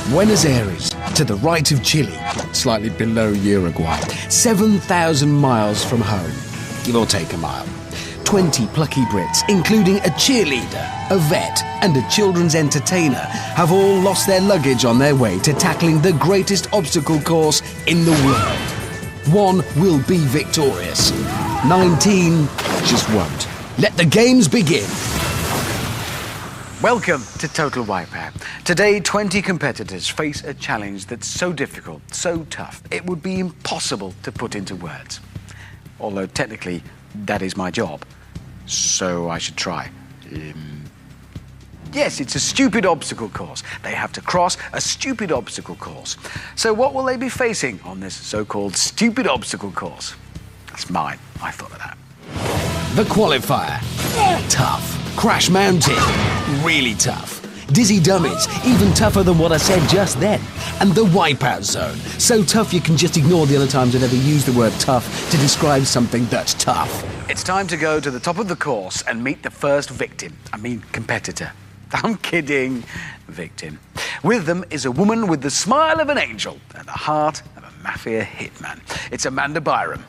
Buenos Aires, to the right of Chile, slightly below Uruguay, 7,000 miles from home, give or take a mile. 20 plucky Brits, including a cheerleader, a vet, and a children's entertainer, have all lost their luggage on their way to tackling the greatest obstacle course in the world. One will be victorious. 19 just won't. Let the games begin. Welcome to Total Wipeout. Today, 20 competitors face a challenge that's so difficult, so tough, it would be impossible to put into words. Although technically, that is my job. So I should try. Yes, it's a stupid obstacle course. They have to cross a stupid obstacle course. So what will they be facing on this so-called stupid obstacle course? That's mine. I thought of that. The Qualifier. Tough. Crash Mountain. Really tough. Dizzy Dummies. Even tougher than what I said just then. And the Wipeout Zone. So tough you can just ignore the other times I've ever used the word tough to describe something that's tough. It's time to go to the top of the course and meet the first victim. I mean, competitor. I'm kidding. Victim. With them is a woman with the smile of an angel and the heart of a mafia hitman. It's Amanda Byram.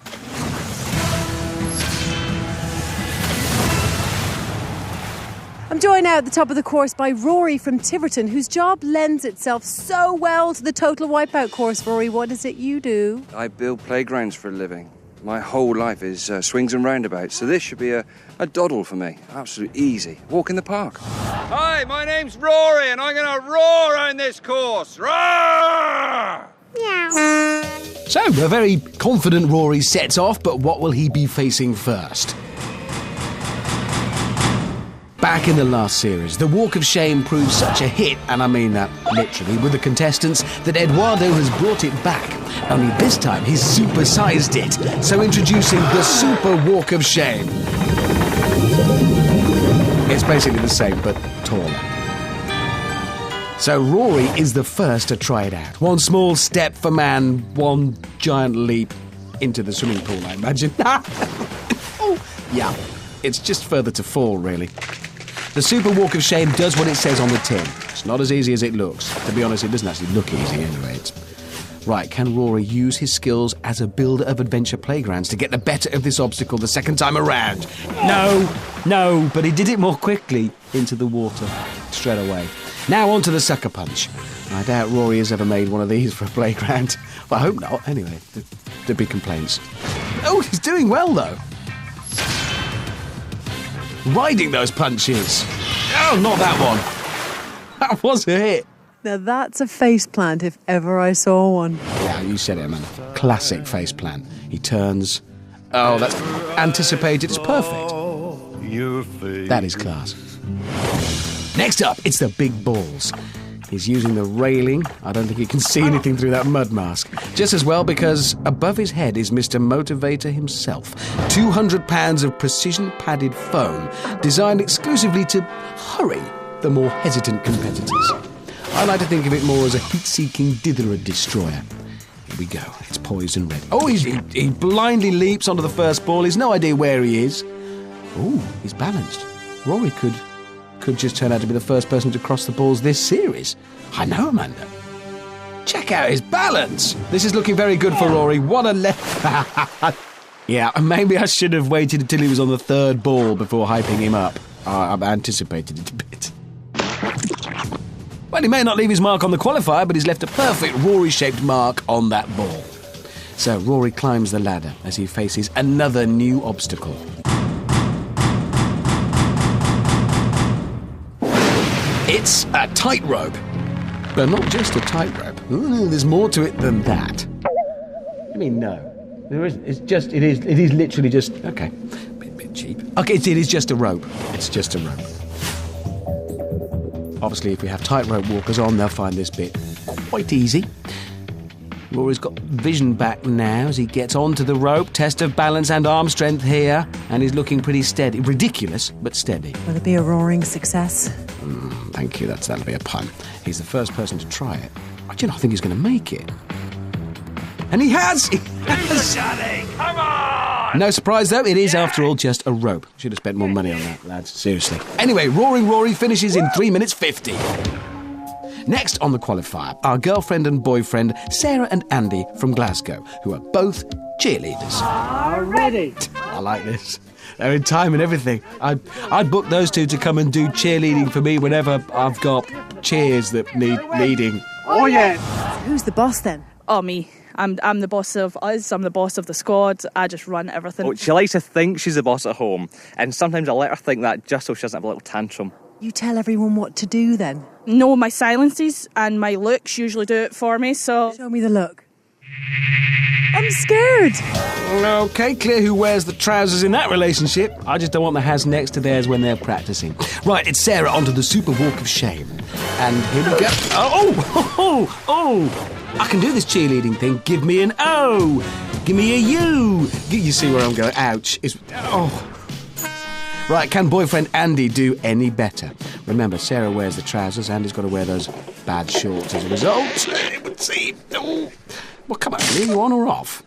I'm joined now at the top of the course by Rory from Tiverton, whose job lends itself so well to the Total Wipeout course. Rory, what is it you do? I build playgrounds for a living. My whole life is swings and roundabouts, so this should be a doddle for me. Absolutely easy. Walk in the park. Hi, my name's Rory, and I'm going to roar on this course. Roar! Meow. So, a very confident Rory sets off, but what will he be facing first? Back in the last series, the Walk of Shame proved such a hit, and I mean that literally, with the contestants, that Eduardo has brought it back. Only this time he's supersized it. So introducing the Super Walk of Shame. It's basically the same, but taller. So Rory is the first to try it out. One small step for man, one giant leap into the swimming pool, I imagine. Oh, yeah, it's just further to fall, really. The Super Walk of Shame does what it says on the tin. It's not as easy as it looks. To be honest, it doesn't actually look easy anyway. Right, can Rory use his skills as a builder of adventure playgrounds to get the better of this obstacle the second time around? No, but he did it more quickly into the water straight away. Now on to the sucker punch. I doubt Rory has ever made one of these for a playground. Well, I hope not. Anyway, there'd be complaints. Oh, he's doing well, though. Riding those punches. Oh, not that one. That was a hit. Now that's a face plant if ever I saw one. Yeah, you said it, man. Classic face plant. He turns. Oh, that's anticipated. It's perfect. That is class. Next up, it's the big balls. He's using the railing. I don't think he can see anything through that mud mask. Just as well because above his head is Mr. Motivator himself. 200 pounds of precision-padded foam designed exclusively to hurry the more hesitant competitors. I like to think of it more as a heat-seeking ditherer destroyer. Here we go. It's poised and ready. Oh, he blindly leaps onto the first ball. He's no idea where he is. Oh, he's balanced. Rory could just turn out to be the first person to cross the balls this series. I know, Amanda. Check out his balance. This is looking very good for Rory. What a Yeah, maybe I should have waited until he was on the third ball before hyping him up. I've anticipated it a bit. Well, he may not leave his mark on the qualifier, but he's left a perfect Rory-shaped mark on that ball. So Rory climbs the ladder as he faces another new obstacle. It's a tightrope. But not just a tightrope. There's more to it than that. I mean, no. There isn't. It is literally just... Okay. Bit cheap. Okay, it is just a rope. It's just a rope. Obviously, if we have tightrope walkers on, they'll find this bit quite easy. Rory's got vision back now as he gets onto the rope. Test of balance and arm strength here. And he's looking pretty steady. Ridiculous, but steady. Will it be a roaring success? Thank you, that'll be a pun. He's the first person to try it. I think he's going to make it. And he has! Come on! No surprise, though, it is, after all, just a rope. Should have spent more money on that, lads. Seriously. Anyway, Roaring Rory finishes in 3 minutes 50. Next on the qualifier, our girlfriend and boyfriend, Sarah and Andy from Glasgow, who are both cheerleaders. Ready. I like this. They're in time and everything. I'd book those two to come and do cheerleading for me whenever I've got cheers that need leading. Oh, yeah. Who's the boss then? Oh, me. I'm the boss of us. I'm the boss of the squad. I just run everything. Oh, she likes to think she's the boss at home, and sometimes I let her think that just so she doesn't have a little tantrum. You tell everyone what to do then? No, my silences and my looks usually do it for me, so... Show me the look. I'm scared. Okay, clear who wears the trousers in that relationship. I just don't want the has next to theirs when they're practicing. Right, it's Sarah onto the super walk of shame. And here we go. Oh! I can do this cheerleading thing. Give me an O. Give me a U. You see where I'm going? Ouch. Right, can boyfriend Andy do any better? Remember, Sarah wears the trousers. Andy's got to wear those bad shorts as a result. It would seem... Oh. Well, come on, are you on or off?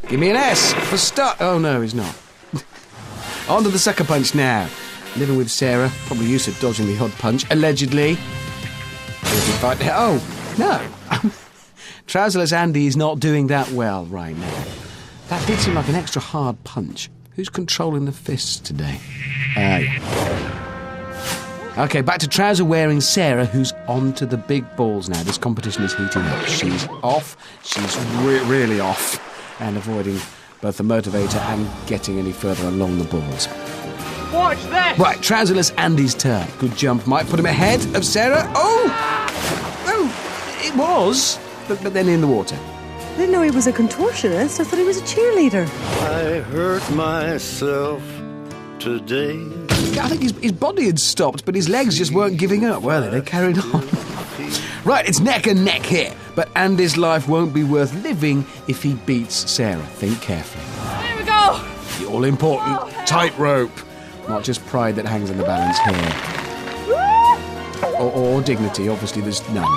Give me an S for start. Oh, no, he's not. On to the sucker punch now. Living with Sarah, probably used to dodging the odd punch, allegedly. Oh, no. Trouserless Andy is not doing that well right now. That did seem like an extra hard punch. Who's controlling the fists today? OK, back to trouser-wearing Sarah, who's on to the big balls now. This competition is heating up. She's off. She's really off. And avoiding both the motivator and getting any further along the balls. Watch this. Right, trouserless Andy's turn. Good jump. Might put him ahead of Sarah. Oh, it was. But then in the water. I didn't know he was a contortionist. I thought he was a cheerleader. I hurt myself today. I think his body had stopped, but his legs just weren't giving up, were they? They carried on. Right, it's neck and neck here. But Andy's life won't be worth living if he beats Sarah. Think carefully. Here we go! The all-important tightrope. Not just pride that hangs in the balance here. Or dignity. Obviously, there's none.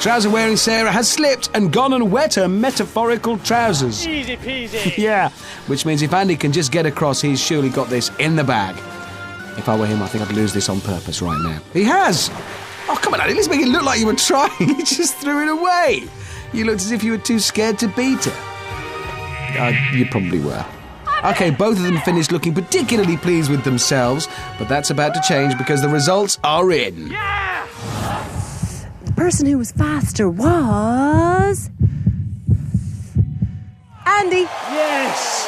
Trouser-wearing Sarah has slipped and gone and wet her metaphorical trousers. Easy peasy. Yeah, which means if Andy can just get across, he's surely got this in the bag. If I were him, I think I'd lose this on purpose right now. He has! Oh, come on, Andy, let's make it look like you were trying. You just threw it away. You looked as if you were too scared to beat her. You probably were. OK, both of them finished looking particularly pleased with themselves, but that's about to change because the results are in. Yeah! The person who was faster was... Andy. Yes!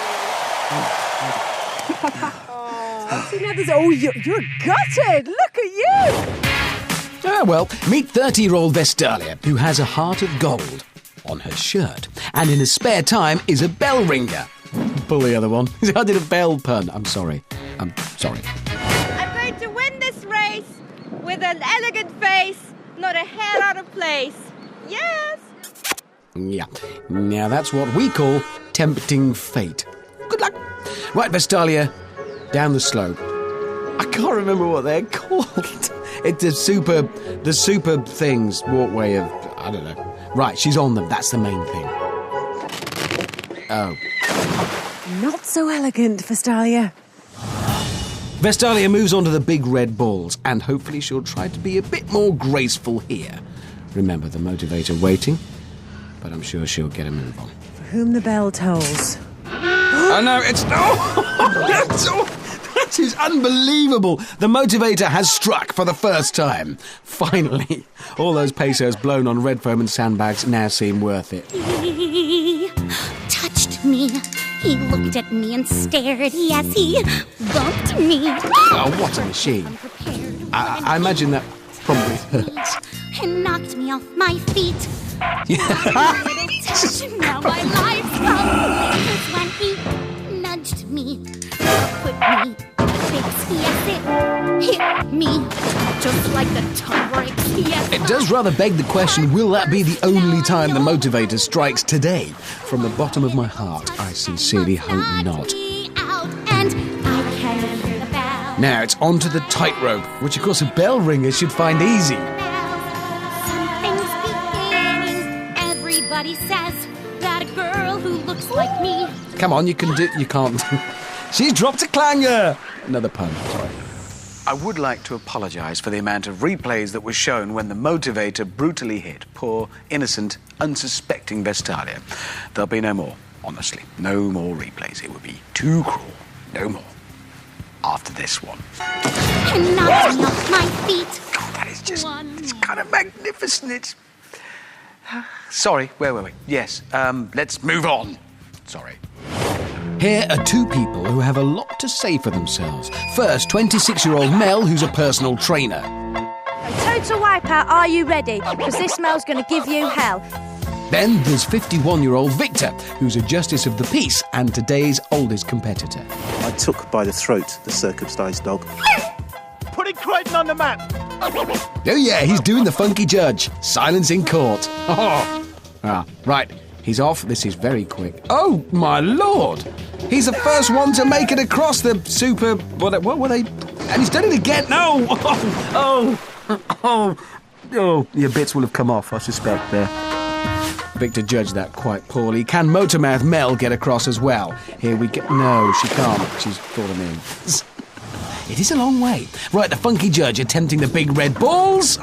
See, now there's... Oh, you're gutted. Look at you. Ah, well, meet 30-year-old Vestalia, who has a heart of gold on her shirt, and in her spare time is a bell ringer. Pull the other one. I did a bell pun. I'm sorry. I'm going to win this race with an elegant face, not a hair out of place. Yes! Yeah. Now that's what we call tempting fate. Good luck. Right, Vestalia, down the slope. I can't remember what they're called. It's the super things, walkway of, I don't know. Right, she's on them. That's the main thing. Oh. Not so elegant, Vestalia. Vestalia moves on to the big red balls, and hopefully she'll try to be a bit more graceful here. Remember the motivator waiting, but I'm sure she'll get a move on. For whom the bell tolls. Oh no, it's... Oh! That is unbelievable! The motivator has struck for the first time. Finally. All those pesos blown on red foam and sandbags now seem worth it. He touched me. He looked at me and stared. Yes, he bumped me. Oh, what a machine. I imagine that probably hurts. And knocked me off my feet. Touch, now my life's complete. When he nudged me, put me in a fix. Yes, it hit me just like the tongue breaks. Yes, it does rather beg the question, will that be the only time the motivator strikes today? From the bottom of my heart, I sincerely hope not. Now it's on to the tightrope, which of course a bell ringer should find easy. Something's beginning. Everybody says that a girl who looks like me. Come on, you can do... You can't... She's dropped a clanger! Another pun, sorry. I would like to apologise for the amount of replays that were shown when the motivator brutally hit poor, innocent, unsuspecting Vestalia. There'll be no more, honestly. No more replays. It would be too cruel. No more. After this one. And knocking off my feet. God, that is just... It's kind of magnificent. It's... Sorry, where were we? Yes, let's move on. Sorry. Here are two people who have a lot to say for themselves. First, 26-year-old Mel, who's a personal trainer. Total Wipeout, are you ready? Because this smell's going to give you hell. Then there's 51-year-old Victor, who's a justice of the peace and today's oldest competitor. I took by the throat the circumcised dog. Putting Crichton on the map. Oh yeah, he's doing the funky judge. Silence in court. Right. He's off. This is very quick. Oh, my Lord! He's the first one to make it across the super... What were they... And he's done it again. No! Oh, your bits will have come off, I suspect, there. Victor judged that quite poorly. Can Motormouth Mel get across as well? Here we go. No, she can't. She's fallen in. It is a long way. Right, the funky judge attempting the big red balls.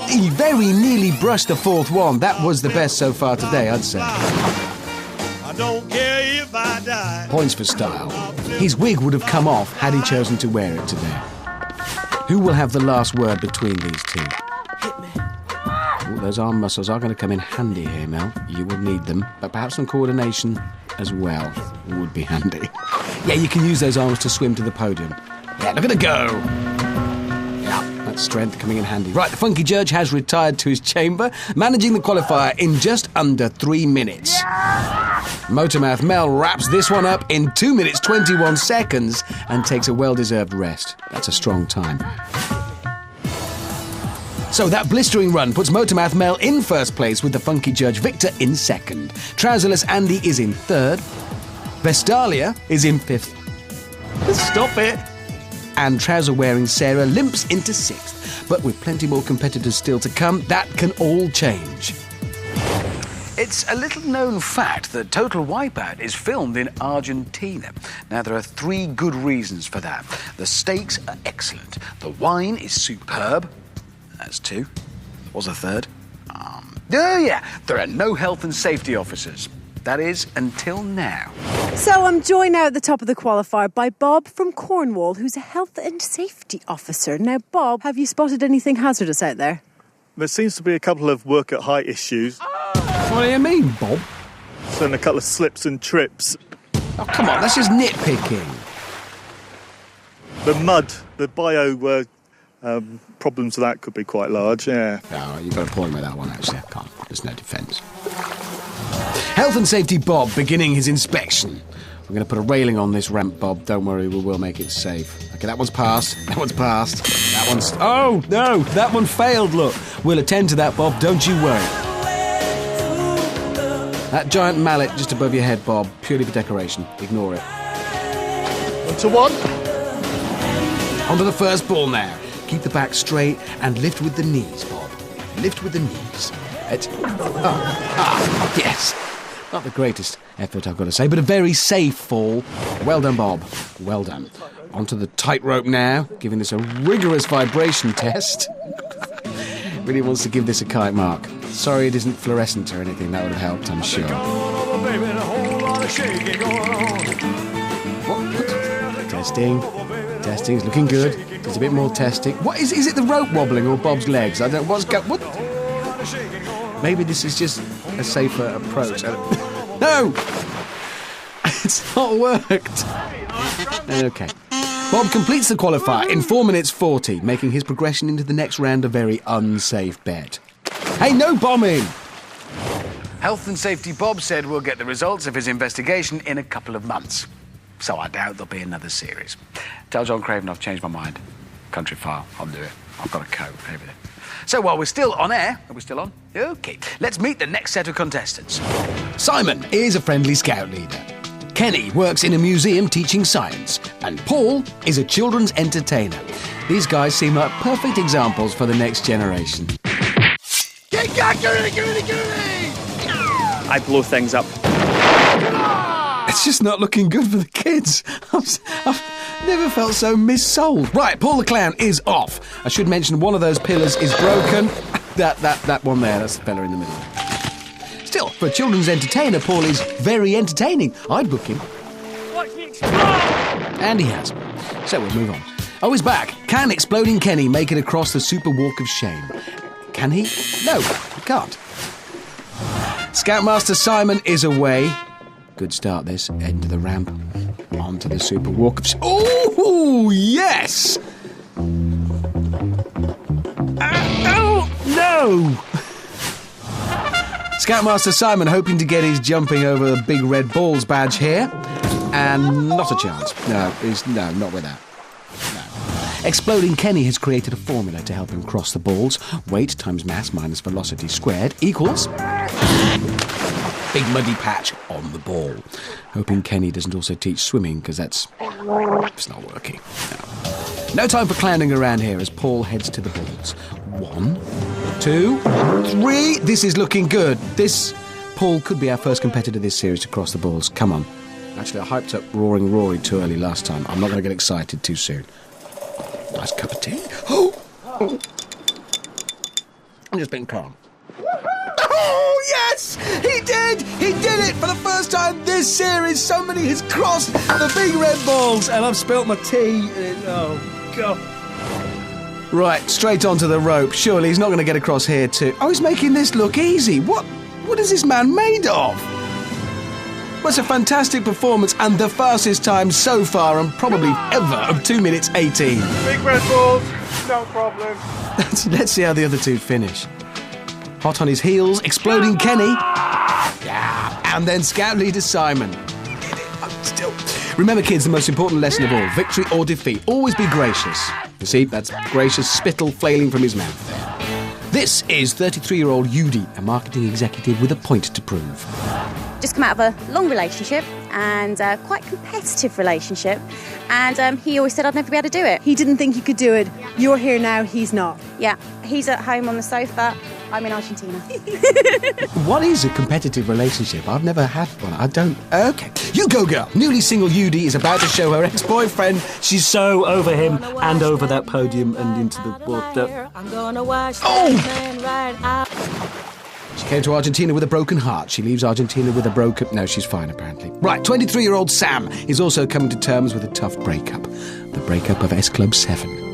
He very nearly brushed the fourth one. That was the best so far today, I'd say. I don't care if I die. Points for style. His wig would have come off had he chosen to wear it today. Who will have the last word between these two? Hit me. Ooh, those arm muscles are going to come in handy here, Mel. You will need them, but perhaps some coordination as well would be handy. Yeah, you can use those arms to swim to the podium. Yeah, look at it go! Yeah, that's strength coming in handy. Right, the funky judge has retired to his chamber, managing the qualifier in just under 3 minutes. Motormouth Mel wraps this one up in 2 minutes 21 seconds and takes a well-deserved rest. That's a strong time. So that blistering run puts Motormouth Mel in first place with the funky judge Victor in second. Trouserless Andy is in third. Vestalia is in fifth. Stop it! And trouser-wearing Sarah limps into sixth. But with plenty more competitors still to come, that can all change. It's a little-known fact that Total Wipeout is filmed in Argentina. Now, there are 3 good reasons for that. The steaks are excellent. The wine is superb. That's 2. What's a third? There are no health and safety officers. That is, until now. So I'm joined now at the top of the qualifier by Bob from Cornwall, who's a health and safety officer. Now, Bob, have you spotted anything hazardous out there? There seems to be a couple of work at height issues. What do you mean, Bob? And a couple of slips and trips. Oh, come on, that's just nitpicking. The mud, the bio problems of that could be quite large, yeah. Oh, you've got a point with that one, actually. I can't. There's no defence. Health and Safety Bob beginning his inspection. We're going to put a railing on this ramp, Bob. Don't worry, we will make it safe. OK, that one's passed. That one's passed. That one's... Oh, no, that one failed, look. We'll attend to that, Bob. Don't you worry. That giant mallet just above your head, Bob. Purely for decoration. Ignore it. 1-1. Onto the first ball now. Keep the back straight and lift with the knees, Bob. Lift with the knees. Yes. Not the greatest effort, I've got to say, but a very safe fall. Well done, Bob. Well done. Onto the tightrope now, giving this a rigorous vibration test. Really wants to give this a kite mark. Sorry it isn't fluorescent or anything. That would have helped, I'm sure. What? Testing. Testing's looking good. There's a bit more testing. What is it the rope wobbling or Bob's legs? I don't... What? Maybe this is just a safer approach. No! It's not worked. OK. Bob completes the qualifier in 4 minutes 40, making his progression into the next round a very unsafe bet. Hey, no bombing! Health and Safety Bob said we'll get the results of his investigation in a couple of months. So I doubt there'll be another series. Tell John Craven I've changed my mind. Country file, I'll do it. I've got a coat, everything. So while we're still on air, are we still on? OK, let's meet the next set of contestants. Simon is a friendly scout leader. Kenny works in a museum teaching science. And Paul is a children's entertainer. These guys seem like perfect examples for the next generation. Get ready! I blow things up. It's just not looking good for the kids. Never felt so missold. Right, Paul the Clown is off. I should mention one of those pillars is broken. That one there, that's the fella in the middle. Still, for a children's entertainer, Paul is very entertaining. I'd book him. And he has. So we'll move on. Oh, he's back. Can Exploding Kenny make it across the Super Walk of Shame? Can he? No, he can't. Scoutmaster Simon is away. Good start, this. End of the ramp. Onto the Super Walk of Shame. Oh, yes! Oh, no! Scoutmaster Simon hoping to get his jumping over the big red balls badge here. And not a chance. No, not with that. No. Exploding Kenny has created a formula to help him cross the balls. Weight times mass minus velocity squared equals... big muddy patch on the ball. Hoping Kenny doesn't also teach swimming, because it's not working. No time for clowning around here as Paul heads to the balls. 1, 2, 3. This is looking good. Paul could be our first competitor this series to cross the balls. Come on. Actually, I hyped up Roaring Rory too early last time. I'm not going to get excited too soon. Nice cup of tea. Oh! I'm just being calm. Oh, yes! He did! He did it for the first time this series. Somebody has crossed the big red balls, and I've spilt my tea. Oh, God. Right, straight onto the rope. Surely he's not going to get across here too. Oh, he's making this look easy. What is this man made of? Well, it's a fantastic performance and the fastest time so far and probably ever of 2 minutes 18. Big red balls, no problem. Let's see how the other two finish. Hot on his heels, Exploding Kenny. Yeah, and then Scout Leader Simon. Still. Remember, kids, the most important lesson of all, victory or defeat. Always be gracious. You see, that's gracious spittle flailing from his mouth there. This is 33-year-old Yudi, a marketing executive with a point to prove. Just come out of a long relationship and a quite competitive relationship, and he always said I'd never be able to do it. He didn't think you could do it. You're here now, he's not. Yeah, he's at home on the sofa. I'm in Argentina. What is a competitive relationship? I've never had one. I don't... OK. You go, girl. Newly single Yudi is about to show her ex-boyfriend she's so over him and over that podium and into the water. Oh! She came to Argentina with a broken heart. She leaves Argentina with a broken... No, she's fine, apparently. Right, 23-year-old Sam is also coming to terms with a tough breakup. The breakup of S Club 7.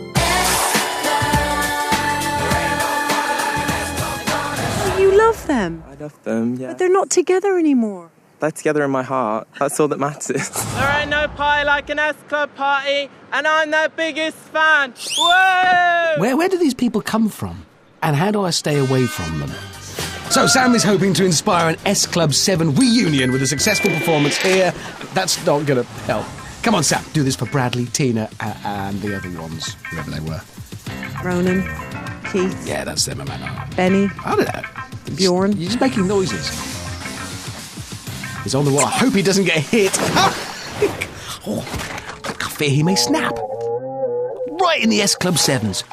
Love them. I love them, yeah. But they're not together anymore. They're together in my heart. That's all that matters. There ain't no party like an S-Club party, and I'm their biggest fan. Whoa! Where do these people come from? And how do I stay away from them? So Sam is hoping to inspire an S Club 7 reunion with a successful performance here. That's not going to help. Come on, Sam. Do this for Bradley, Tina, and the other ones, whoever they were. Ronan, Keith. Yeah, that's them, man. Benny. I don't know. Bjorn. You're just making noises. He's on the wall. I hope he doesn't get hit. Oh, I fear he may snap. Right in the S Club 7s.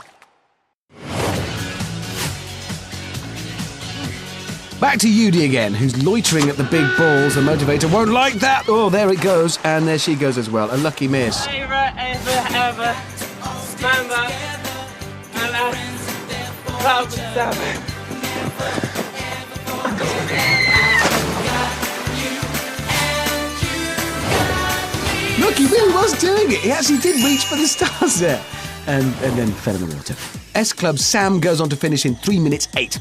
Back to Yudi again, who's loitering at the big balls. The motivator won't like that. Oh, there it goes. And there she goes as well. A lucky miss. Favourite ever. Member. Club 7. Look, he really was doing it. He actually did reach for the stars there. And then fell in the water. S Club Sam goes on to finish in 3 minutes 8.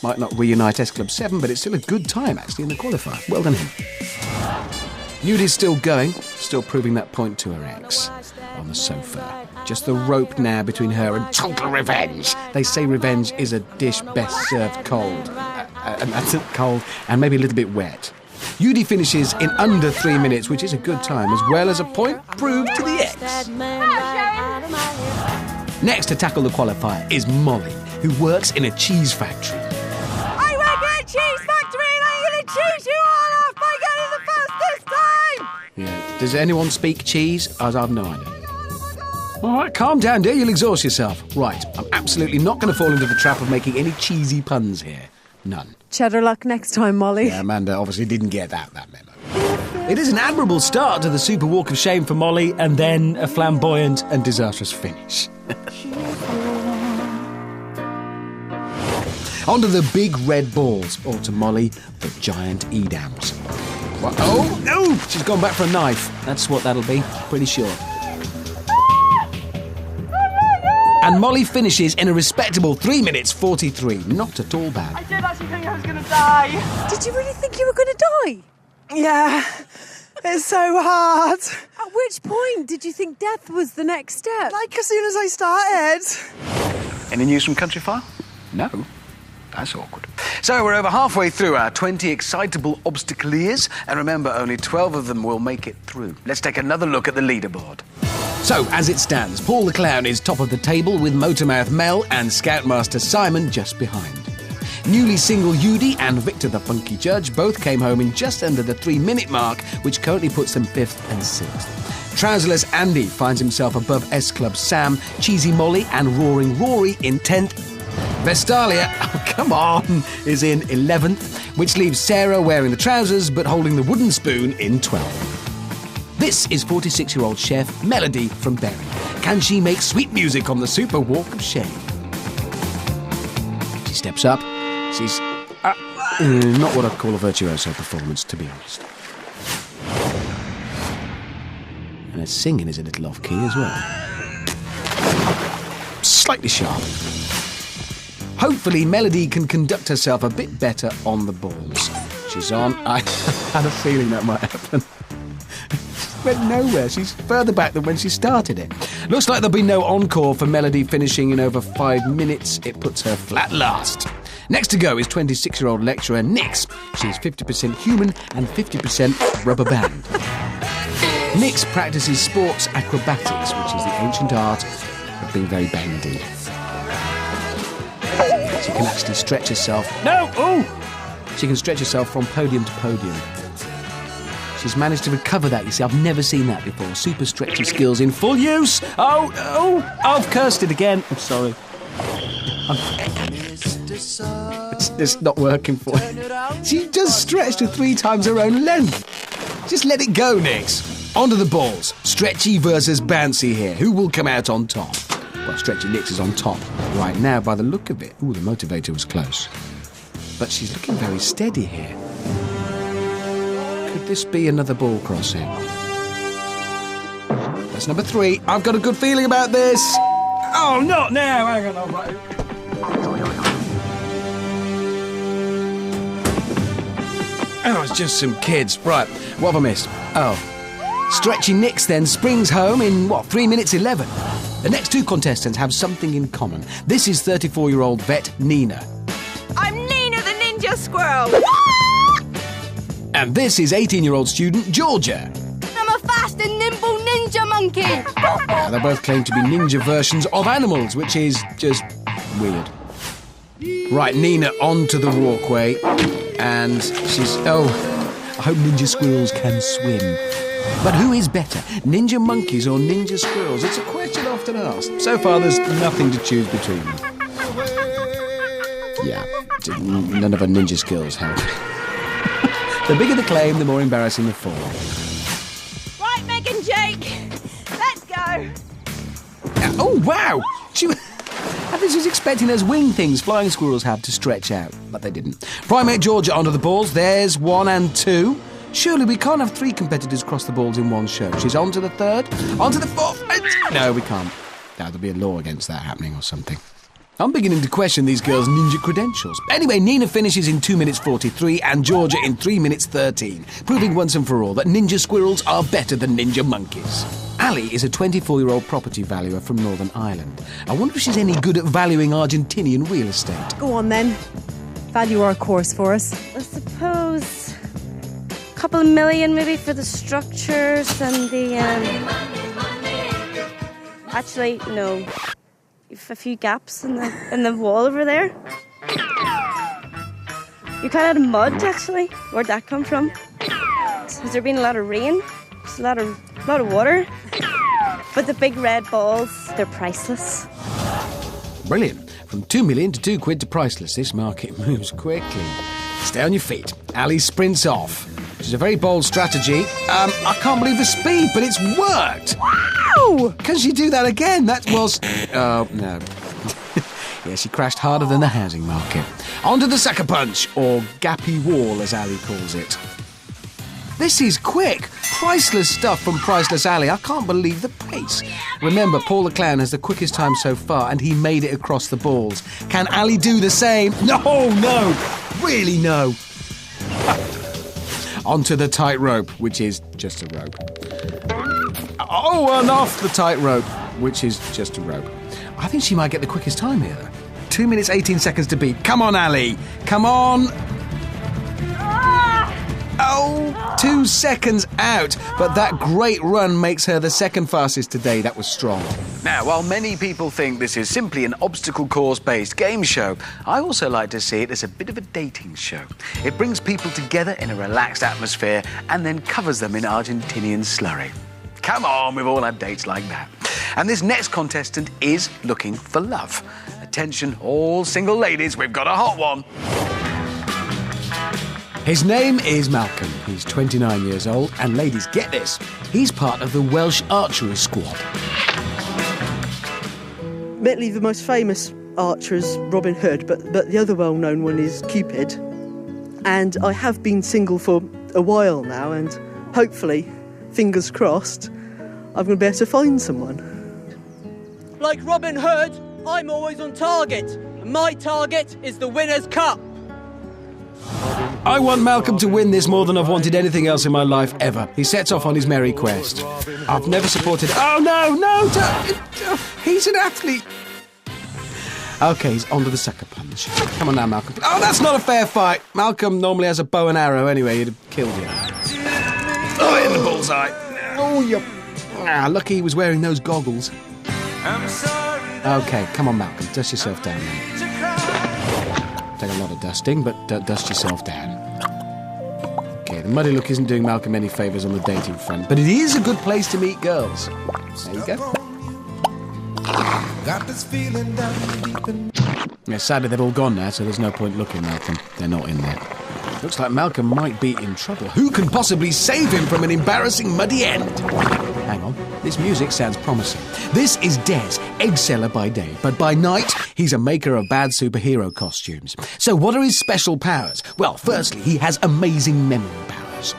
Might not reunite S Club 7, but it's still a good time, actually, in the qualifier. Well done him. Yudi's still going, still proving that point to her ex on the sofa. Just the rope now between her and total revenge. They say revenge is a dish best served cold. And that's it, cold and maybe a little bit wet. Yudi finishes in under 3 minutes, which is a good time, as well as a point proved to the ex. Next to tackle the qualifier is Molly, who works in a cheese factory. I work in a cheese factory and I'm going to cheese you all off by getting the first this time! Yeah. Does anyone speak cheese? I've no idea. All right, calm down, dear. You'll exhaust yourself. Right, I'm absolutely not going to fall into the trap of making any cheesy puns here. None. Cheddar luck next time, Molly. Yeah, Amanda obviously didn't get that memo. It is an admirable start to the Super Walk of Shame for Molly, and then a flamboyant and disastrous finish. Onto the big red balls, or to Molly, the giant Edams. What? Oh, no! She's gone back for a knife. That's what that'll be, pretty sure. And Molly finishes in a respectable 3 minutes 43. Not at all bad. I did actually think I was going to die. Did you really think you were going to die? Yeah, it's so hard. At which point did you think death was the next step? Like as soon as I started. Any news from Country Fire? No. That's awkward. So we're over halfway through our 20 excitable obstacleiers, and remember, only 12 of them will make it through. Let's take another look at the leaderboard. So, as it stands, Paul the Clown is top of the table with Motormouth Mel and Scoutmaster Simon just behind. Newly single Yudi and Victor the Funky Judge both came home in just under the 3-minute mark, which currently puts them 5th and 6th. Trouserless Andy finds himself above S-Club Sam, Cheesy Molly and Roaring Rory in 10th. Vestalia, oh come on, is in 11th, which leaves Sarah wearing the trousers but holding the wooden spoon in 12th. This is 46-year-old chef Melody from Berry. Can she make sweet music on the Super Walk of Shame? She steps up. She's not what I'd call a virtuoso performance, to be honest. And her singing is a little off-key as well. Slightly sharp. Hopefully, Melody can conduct herself a bit better on the balls. She's on. I had a feeling that might happen. She went nowhere. She's further back than when she started it. Looks like there'll be no encore for Melody finishing in over 5 minutes. It puts her flat last. Next to go is 26-year-old lecturer Nix. She's 50% human and 50% rubber band. Nix practices sports acrobatics, which is the ancient art of being very bendy. She can actually stretch herself. No! Oh! She can stretch herself from podium to podium. She's managed to recover that, you see. I've never seen that before. Super stretchy skills in full use. Oh, I've cursed it again. I'm sorry. It's not working for her. She just stretched to 3 times her own length. Just let it go, Nix. Onto the balls. Stretchy versus bouncy here. Who will come out on top? Well, Stretchy Nix is on top right now by the look of it. Ooh, the motivator was close. But she's looking very steady here. Could this be another ball crossing? That's number 3. I've got a good feeling about this. Oh, not now. Hang on, right. Oh, it's just some kids. Right, what have I missed? Oh. Stretchy Nix then springs home in, 3 minutes 11. The next 2 contestants have something in common. This is 34-year-old vet Nina. I'm Nina the Ninja Squirrel. And this is 18-year-old student Georgia. I'm a fast and nimble ninja monkey. Now, they both claim to be ninja versions of animals, which is just weird. Right, Nina onto the walkway. And she's... Oh, I hope ninja squirrels can swim. But who is better, ninja monkeys or ninja squirrels? It's a question often asked. So far, there's nothing to choose between them. Yeah, none of her ninja skills help. The bigger the claim, the more embarrassing the fall. Right, Meg and Jake, let's go. Oh, wow! I think she was expecting those wing things flying squirrels have to stretch out, but they didn't. Primate Georgia onto the balls. There's 1 and 2. Surely we can't have 3 competitors cross the balls in one show. She's on to the 3rd, on to the 4th. No, we can't. No, there'll be a law against that happening or something. I'm beginning to question these girls' ninja credentials. Anyway, Nina finishes in 2 minutes 43 and Georgia in 3 minutes 13, proving once and for all that ninja squirrels are better than ninja monkeys. Ali is a 24-year-old property valuer from Northern Ireland. I wonder if she's any good at valuing Argentinian real estate. Go on then. Value our course for us. I suppose a couple of million maybe for the structures and the... Actually, no. A few gaps in the wall over there. You're kind of mud, actually. Where'd that come from? Has there been a lot of rain? There's a lot of water. But the big red balls, they're priceless. Brilliant. From 2 million to £2 to priceless, this market moves quickly. Stay on your feet. Ali sprints off. which is a very bold strategy. I can't believe the speed, but it's worked. Wow! Can she do that again? That was... Oh, no. Yeah, she crashed harder than the housing market. On to the sucker punch, or gappy wall, as Ali calls it. This is quick. Priceless stuff from Priceless Ali. I can't believe the pace. Remember, Paul the Clown has the quickest time so far, and he made it across the balls. Can Ali do the same? No, really no. Onto the tightrope, which is just a rope. Oh, and off the tightrope, which is just a rope. I think she might get the quickest time here, though. 2 minutes, 18 seconds to beat. Come on, Ali. Come on. Oh, 2 seconds out. But that great run makes her the second fastest today. That was strong. Now, while many people think this is simply an obstacle course-based game show, I also like to see it as a bit of a dating show. It brings people together in a relaxed atmosphere and then covers them in Argentinian slurry. Come on, we've all had dates like that. And this next contestant is looking for love. Attention, all single ladies, we've got a hot one. His name is Malcolm. He's 29 years old, and ladies, get this, he's part of the Welsh archery squad. Admittedly, the most famous archer is Robin Hood, but the other well-known one is Cupid. And I have been single for a while now, and hopefully, fingers crossed, I'm going to be able to find someone. Like Robin Hood, I'm always on target. And my target is the winner's cup. I want Malcolm to win this more than I've wanted anything else in my life ever. He sets off on his merry quest. I've never supported... Oh, no, he's an athlete. OK, he's on to the sucker punch. Come on now, Malcolm. Oh, that's not a fair fight. Malcolm normally has a bow and arrow anyway. He'd have killed you. Oh, hit the bullseye. Oh, you... lucky he was wearing those goggles. OK, come on, Malcolm. Dust yourself down, mate. Take a lot of dusting, but dust yourself down. OK, the muddy look isn't doing Malcolm any favours on the dating front, but it is a good place to meet girls. There you go. Got this feeling down deep in... Yeah, sadly they've all gone now, so there's no point looking, Malcolm. They're not in there. Looks like Malcolm might be in trouble. Who can possibly save him from an embarrassing muddy end? Hang on, this music sounds promising. This is Des, egg seller by day, but by night, he's a maker of bad superhero costumes. So what are his special powers? Well, firstly, he has amazing memory powers.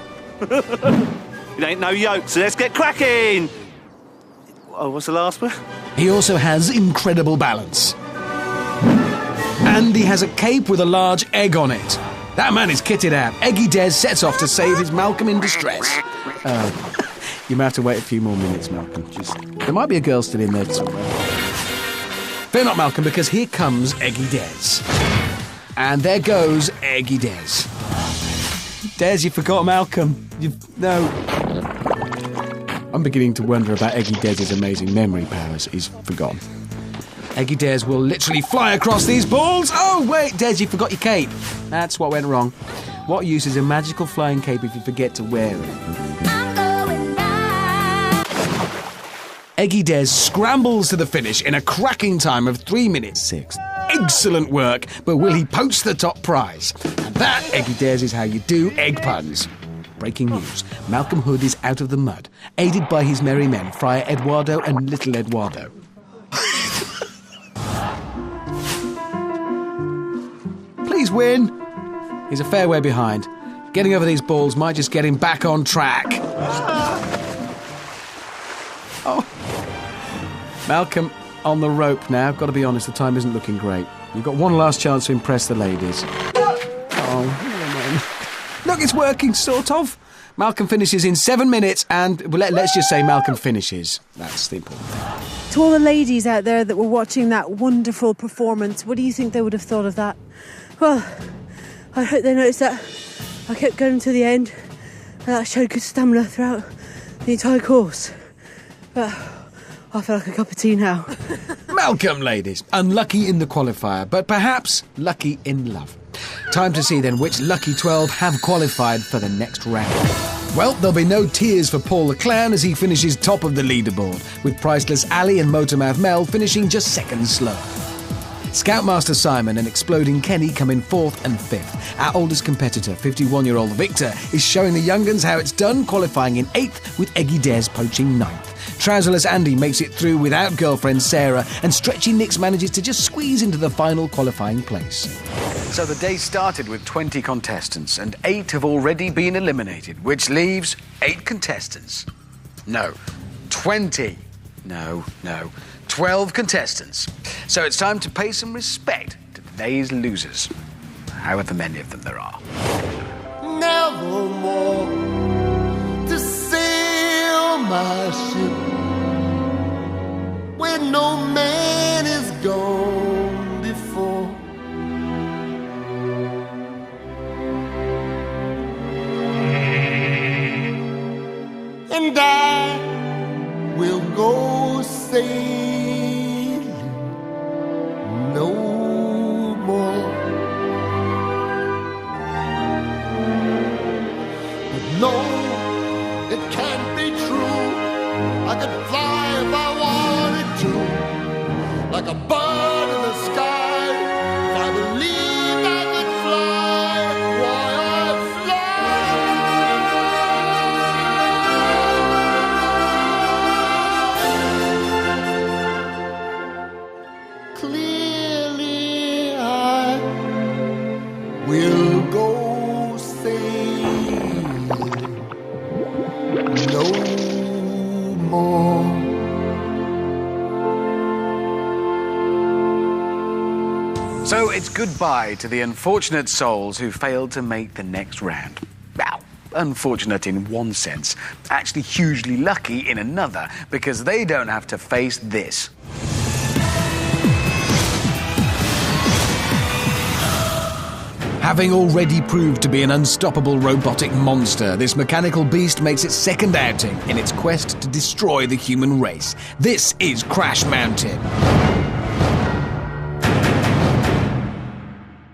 It ain't no yoke, so let's get cracking! Oh, what's the last one? He also has incredible balance. And he has a cape with a large egg on it. That man is kitted out. Eggy Des sets off to save his Malcolm in distress. You might have to wait a few more minutes, Malcolm. There might be a girl still in there somewhere. Fear not, Malcolm, because here comes Eggy Des. And there goes Eggy Des. Des, you forgot Malcolm. No. I'm beginning to wonder about Eggy Des' amazing memory powers. He's forgotten. Eggy Des will literally fly across these balls. Oh, wait, Des, you forgot your cape. That's what went wrong. What use is a magical flying cape if you forget to wear it? Eggy Des scrambles to the finish in a cracking time of 3 minutes 6. Excellent work, but will he poach the top prize? And that, Eggy Des, is how you do egg puns. Breaking news. Malcolm Hood is out of the mud, aided by his merry men, Friar Eduardo and Little Eduardo. Please win. He's a fair way behind. Getting over these balls might just get him back on track. Oh. Malcolm on the rope now. Got to be honest, the time isn't looking great. You've got one last chance to impress the ladies. Oh, man. Look, it's working, sort of. Malcolm finishes in 7 minutes, and let's just say Malcolm finishes. That's the important thing. To all the ladies out there that were watching that wonderful performance, what do you think they would have thought of that? Well, I hope they noticed that I kept going to the end and that I showed good stamina throughout the entire course. But I feel like a cup of tea now. Malcolm, ladies. Unlucky in the qualifier, but perhaps lucky in love. Time to see then which lucky 12 have qualified for the next round. Well, there'll be no tears for Paul the Clown as he finishes top of the leaderboard, with Priceless Ali and Motormouth Mel finishing just seconds slower. Scoutmaster Simon and Exploding Kenny come in 4th and 5th. Our oldest competitor, 51-year-old Victor, is showing the young'uns how it's done, qualifying in 8th with Eggy Des poaching 9th. Trouserless Andy makes it through without girlfriend Sarah, and Stretchy Nix manages to just squeeze into the final qualifying place. So the day started with 20 contestants, and 8 have already been eliminated, which leaves 8 contestants. No, 20. No, 12 contestants. So it's time to pay some respect to today's losers, however many of them there are. Nevermore to sail my ship where no man is gone before. And I will go sailing no more. But no, it can't be true. I could fly if I wanted to, like a bird in the sky. If I believed I could fly, why I'd fly. Clearly I will go sailing no more. So it's goodbye to the unfortunate souls who failed to make the next round. Well, unfortunate in one sense, actually hugely lucky in another, because they don't have to face this. Having already proved to be an unstoppable robotic monster, this mechanical beast makes its second outing in its quest to destroy the human race. This is Crash Mountain.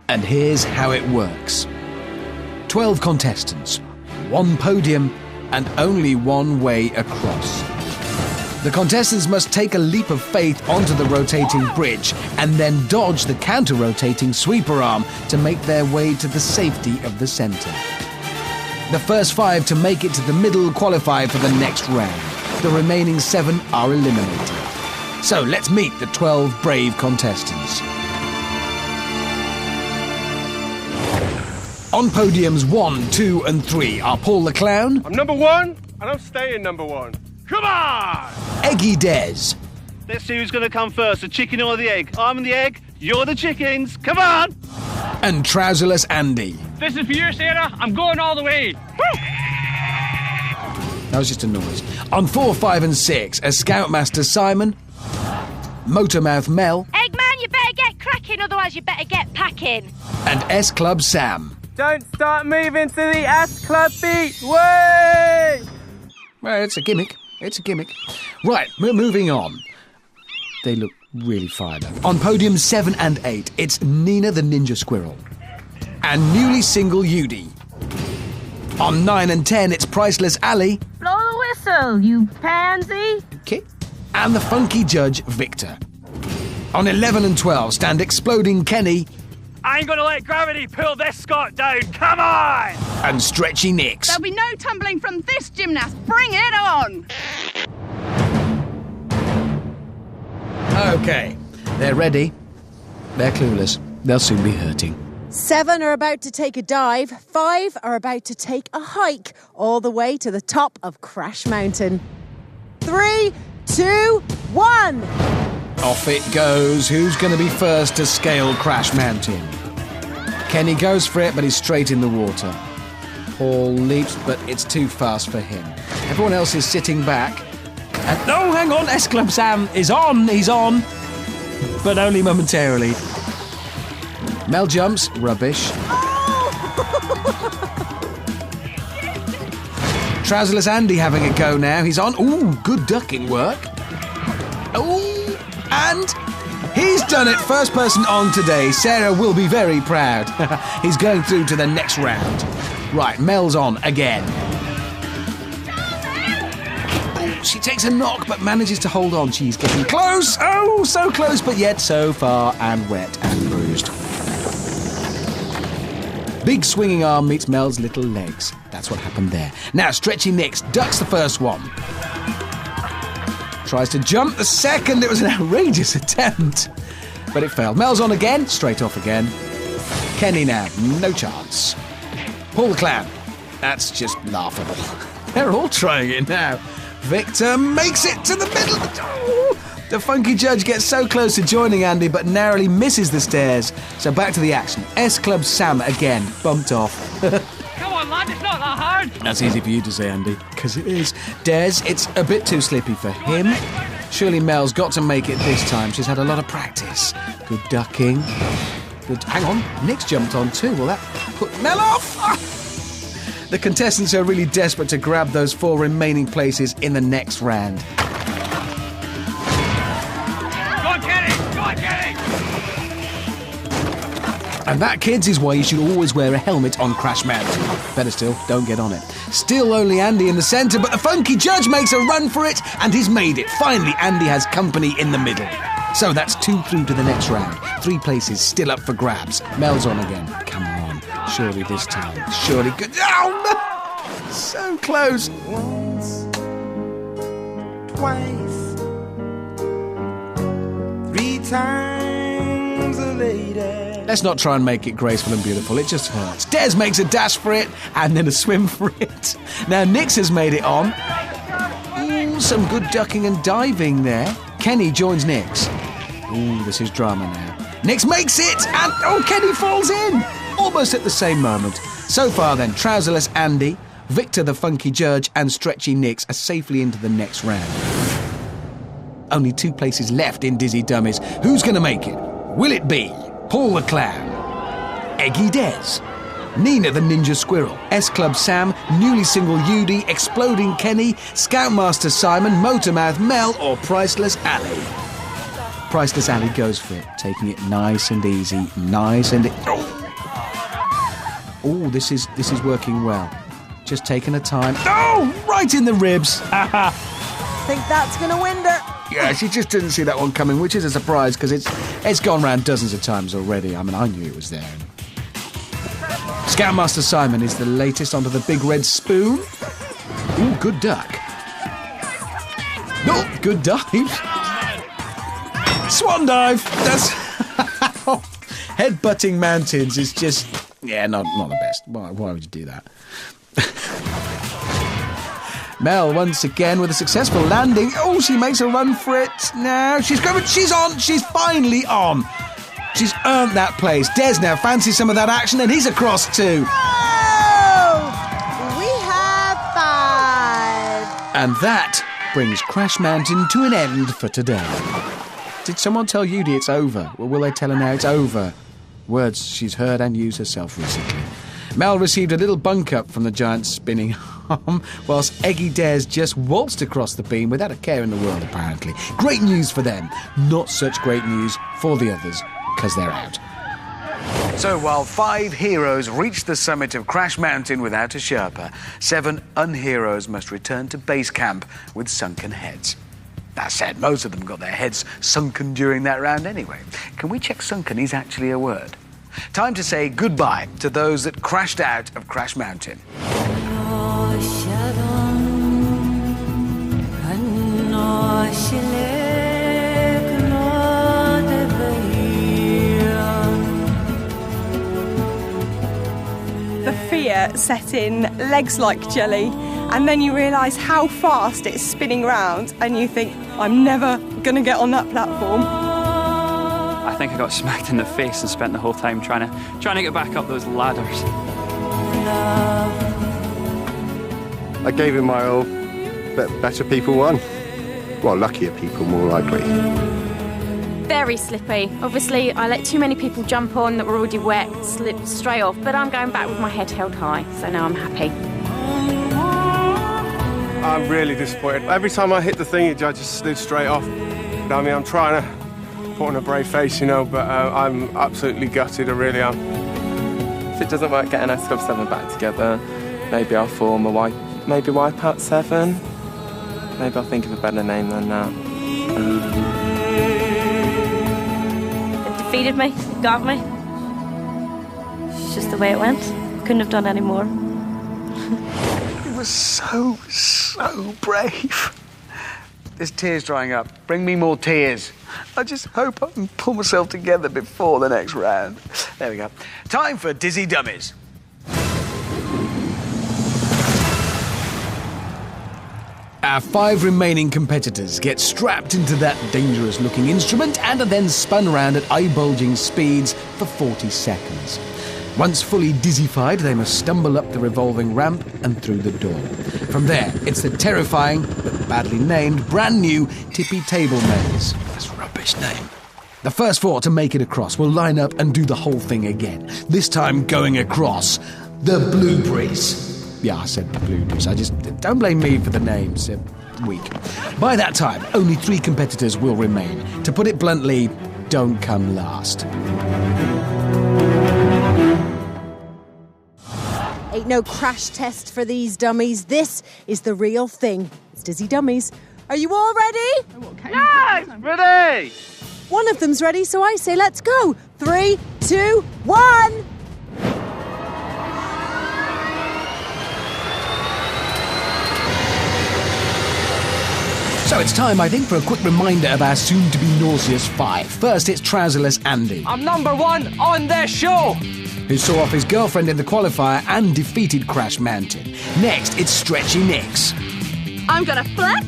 And here's how it works. 12 contestants, 1 podium, and only one way across. The contestants must take a leap of faith onto the rotating bridge and then dodge the counter-rotating sweeper arm to make their way to the safety of the centre. The first 5 to make it to the middle qualify for the next round. The remaining 7 are eliminated. So let's meet the 12 brave contestants. On podiums 1, 2 and 3 are Paul the Clown. I'm number 1 and I'm staying number 1. Come on! Eggy Des. Let's see who's going to come first, the chicken or the egg. I'm the egg, you're the chickens. Come on! And Trouserless Andy. This is for you, Sarah. I'm going all the way. Woo! That was just a noise. On 4, 5 and 6 are Scoutmaster Simon, Motormouth Mel, Eggman, you better get cracking, otherwise you better get packing. and S Club Sam. Don't start moving to the S Club beat. Way! Well, it's a gimmick. It's a gimmick. Right, we're moving on. They look really fired up. On podium 7 and 8, it's Nina the Ninja Squirrel and newly single Yudi. On 9 and 10, it's Priceless Ali. Blow the whistle, you pansy. Okay. And the funky judge, Victor. On 11 and 12 stand Exploding Kenny. I ain't gonna let gravity pull this Scot down. Come on! And Stretchy Nix. There'll be no tumbling from this gymnast. Bring it on! Okay, they're ready. They're clueless. They'll soon be hurting. 7 are about to take a dive. 5 are about to take a hike all the way to the top of Crash Mountain. 3, 2, 1. Off it goes. Who's going to be first to scale Crash Mountain? Kenny goes for it, but he's straight in the water. Paul leaps, but it's too fast for him. Everyone else is sitting back. And no, hang on, S Club Sam is on. He's on, but only momentarily. Mel jumps, rubbish. Trouserless Andy having a go now. He's on. Ooh, good ducking work. Ooh, and he's done it. First person on today. Sarah will be very proud. He's going through to the next round. Right, Mel's on again. She takes a knock but manages to hold on. She's getting close. Oh, so close, but yet so far and wet and bruised. Big swinging arm meets Mel's little legs. That's what happened there. Now, Stretchy Nix ducks the first one. Tries to jump the second. It was an outrageous attempt, but it failed. Mel's on again, straight off again. Kenny now, no chance. Paul the Clown. That's just laughable. They're all trying it now. Victor makes it to the middle. Oh, the funky judge gets so close to joining Andy, but narrowly misses the stairs. So back to the action. S Club Sam again, bumped off. Come on, lad, it's not that hard. That's easy for you to say, Andy, because it is. Des, it's a bit too slippy for him. Surely Mel's got to make it this time. She's had a lot of practice. Good ducking. Good. Hang on, Nick's jumped on too. Will that put Mel off? The contestants are really desperate to grab those 4 remaining places in the next round. Go on, Kenny! Go on, Kenny! And that, kids, is why you should always wear a helmet on Crash Mountain. Better still, don't get on it. Still only Andy in the centre, but the funky judge makes a run for it, and he's made it. Finally, Andy has company in the middle. So that's 2 through to the next round. 3 places still up for grabs. Mel's on again. Come on. Surely this time. Surely good. Oh, no! So close. Once, twice, 3 times a lady. Let's not try and make it graceful and beautiful. It just hurts. Des makes a dash for it and then a swim for it. Now Nix has made it on. Ooh, some good ducking and diving there. Kenny joins Nix. Ooh, this is drama now. Nix makes it and oh, Kenny falls in. Almost at the same moment. So far then, Trouserless Andy, Victor the funky judge and Stretchy Nix are safely into the next round. Only 2 places left in Dizzy Dummies. Who's going to make it? Will it be Paul the Clown, Eggy Des, Nina the Ninja Squirrel, S Club Sam, Newly Single Yudi, Exploding Kenny, Scoutmaster Simon, Motormouth Mel or Priceless Ali? Priceless Ali goes for it, taking it nice and easy, nice and... Oh, this is working well. Just taking her time. Oh, right in the ribs. Think that's going to win her. Yeah, she just didn't see that one coming, which is a surprise because it's gone round dozens of times already. I mean, I knew it was there. Scoutmaster Simon is the latest onto the big red spoon. Ooh, good duck. No, good dive. Swan dive. That's headbutting mountains is just not the best. Why would you do that? Mel once again with a successful landing. Oh, she makes a run for it. Now she's going. She's on. She's finally on. She's earned that place. Des now fancies some of that action, and he's across too. Oh, we have 5. And that brings Crash Mountain to an end for today. Did someone tell Yudi it's over? Or will they tell her now it's over? Words she's heard and used herself recently. Mel received a little bunk up from the giant spinning arm, whilst Eggy Des just waltzed across the beam without a care in the world, apparently. Great news for them. Not such great news for the others, because they're out. So while 5 heroes reached the summit of Crash Mountain without a Sherpa, 7 unheroes must return to base camp with sunken heads. That said, most of them got their heads sunken during that round anyway. Can we check sunken is actually a word? Time to say goodbye to those that crashed out of Crash Mountain. The fear set in, legs like jelly, and then you realise how fast it's spinning round and you think, I'm never going to get on that platform. I think I got smacked in the face and spent the whole time trying to get back up those ladders. I gave it my all, but better people won. Well, luckier people, more likely. Very slippy. Obviously, I let too many people jump on that were already wet, slipped straight off, but I'm going back with my head held high, so now I'm happy. I'm really disappointed. Every time I hit the thing, it just slid straight off. I mean, I'm trying to put on a brave face, you know, but I'm absolutely gutted, I really am. If it doesn't work getting S Club 7 back together, maybe I'll form maybe Wipeout 7. Maybe I'll think of a better name than that. It defeated me, it got me. It's just the way it went. Couldn't have done any more. It was so brave. There's tears drying up. Bring me more tears. I just hope I can pull myself together before the next round. There we go. Time for Dizzy Dummies. Our 5 remaining competitors get strapped into that dangerous-looking instrument and are then spun around at eye-bulging speeds for 40 seconds. Once fully dizzified, they must stumble up the revolving ramp and through the door. From there, it's the terrifying, but badly named, brand-new Tippy Table Maze. That's a rubbish name. The first 4 to make it across will line up and do the whole thing again, this time going across the Blueberries. Yeah, I said the Blueberries. Don't blame me for the names. Weak. By that time, only 3 competitors will remain. To put it bluntly, don't come last. Ain't no crash test for these dummies. This is the real thing. It's Dizzy Dummies. Are you all ready? Yes, ready! One of them's ready, so I say let's go. 3, 2, 1. So it's time, I think, for a quick reminder of our soon-to-be nauseous 5. First, it's trouserless Andy. I'm number 1 on this show. Who saw off his girlfriend in the qualifier and defeated Crash Mountain. Next, it's Stretchy Nix. I'm gonna flex.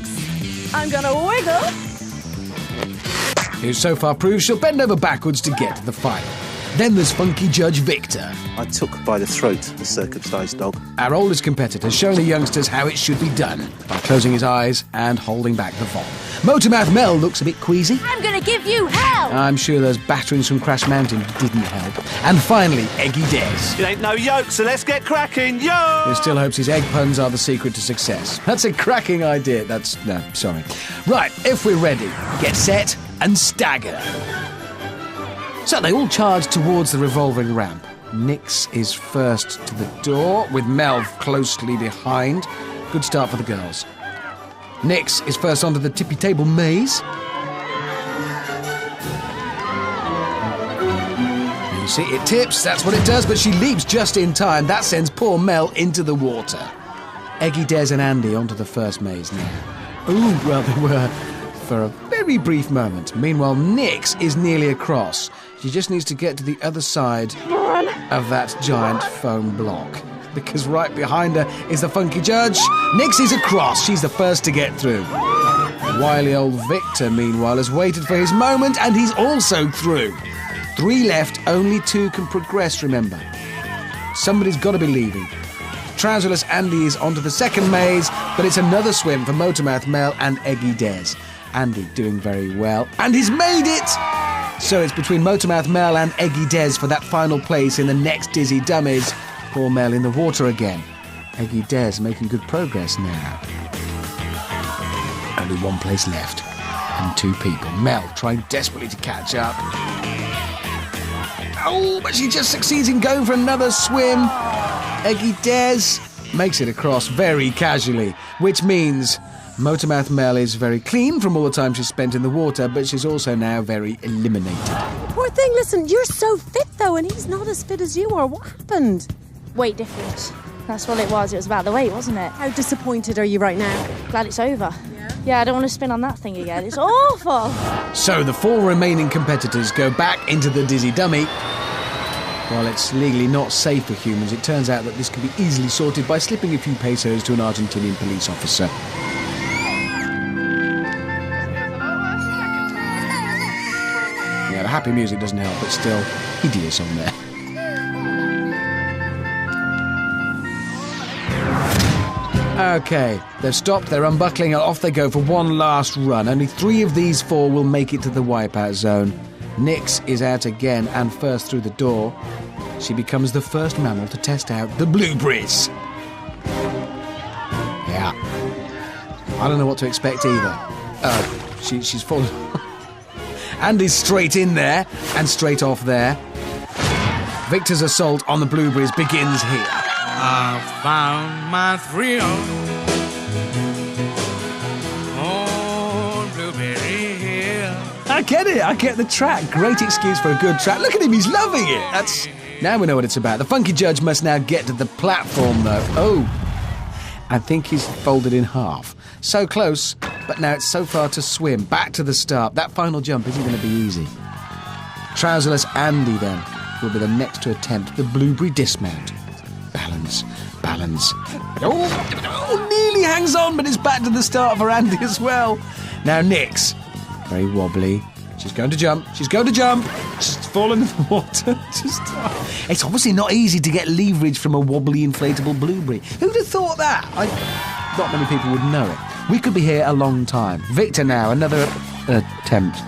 I'm gonna wiggle. Who so far proves she'll bend over backwards to get to the final. Then there's Funky Judge Victor. I took by the throat the circumcised dog. Our oldest competitor showing the youngsters how it should be done by closing his eyes and holding back the vom. Motormouth Mel looks a bit queasy. I'm gonna give you hell! I'm sure those batterings from Crash Mountain didn't help. And finally, Eggy Des. It ain't no yoke, so let's get cracking, yo! Who still hopes his egg puns are the secret to success. That's a cracking idea. No, sorry. Right, if we're ready, get set and stagger. So they all charge towards the revolving ramp. Nix is first to the door, with Mel closely behind. Good start for the girls. Nix is first onto the tippy table maze. You see, it tips, that's what it does, but she leaps just in time. That sends poor Mel into the water. Eggy, Des and Andy onto the first maze now. Ooh, well, they were for a very brief moment. Meanwhile, Nix is nearly across. She just needs to get to the other side of that giant foam block. Because right behind her is the Funky Judge. Nix is across. She's the first to get through. Wily old Victor, meanwhile, has waited for his moment and he's also through. 3 left, only 2 can progress, remember. Somebody's got to be leaving. Trouserless Andy is onto the second maze, but it's another swim for Motormouth Mel and Eggy Des. Andy doing very well. And he's made it! So it's between Motormouth Mel and Eggy Des for that final place in the next Dizzy Dummies. Poor Mel in the water again. Eggy Des making good progress now. Only 1 place left. And 2 people. Mel trying desperately to catch up. Oh, but she just succeeds in going for another swim. Eggy Des makes it across very casually, which means Motormouth Mel is very clean from all the time she's spent in the water, but she's also now very eliminated. Poor thing, listen, you're so fit though, and he's not as fit as you are. What happened? Weight difference. That's what it was. It was about the weight, wasn't it? How disappointed are you right now? Glad it's over. Yeah, I don't want to spin on that thing again. It's awful. So the 4 remaining competitors go back into the Dizzy Dummy. While it's legally not safe for humans, it turns out that this can be easily sorted by slipping a few pesos to an Argentinian police officer. Yeah, the happy music doesn't help, but still, hideous on there. Okay, they've stopped, they're unbuckling, and off they go for one last run. Only 3 of these 4 will make it to the Wipeout Zone. Nix is out again and first through the door. She becomes the first mammal to test out the blueberries. Yeah. I don't know what to expect either. She's fallen. Andy's straight in there and straight off there. Victor's assault on the blueberries begins here. I found my thrill I get it. I get the track. Great excuse for a good track. Look at him, he's loving it. Now we know what it's about. The funky judge must now get to the platform, though. Oh, I think he's folded in half. So close, but now it's so far to swim. Back to the start. That final jump isn't going to be easy. Trouserless Andy, then, will be the next to attempt the blueberry dismount. Balance. Oh, nearly hangs on, but it's back to the start for Andy as well. Now Nix, very wobbly. She's going to jump. She's fallen in the water. It's obviously not easy to get leverage from a wobbly inflatable blueberry. Who'd have thought that? Not many people would know it. We could be here a long time. Victor now, another attempt.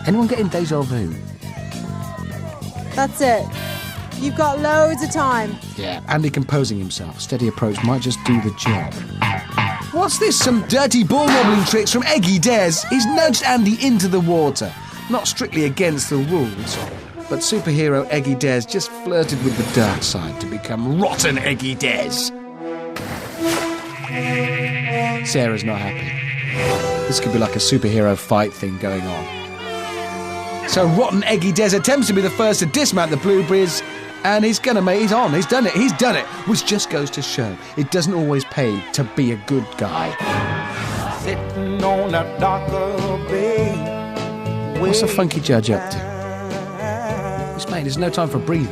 Anyone getting deja vu? That's it. You've got loads of time. Yeah, Andy composing himself. Steady approach might just do the job. What's this? Some dirty ball wobbling tricks from Eggy Des. He's nudged Andy into the water. Not strictly against the rules, but superhero Eggy Des just flirted with the dark side to become rotten Eggy Des. Sarah's not happy. This could be like a superhero fight thing going on. So rotten Eggy Des attempts to be the first to dismount the blueberries, and he's done it, which just goes to show it doesn't always pay to be a good guy. Sitting on that darker bay. What's the funky judge up to? This mate, there's no time for a breather.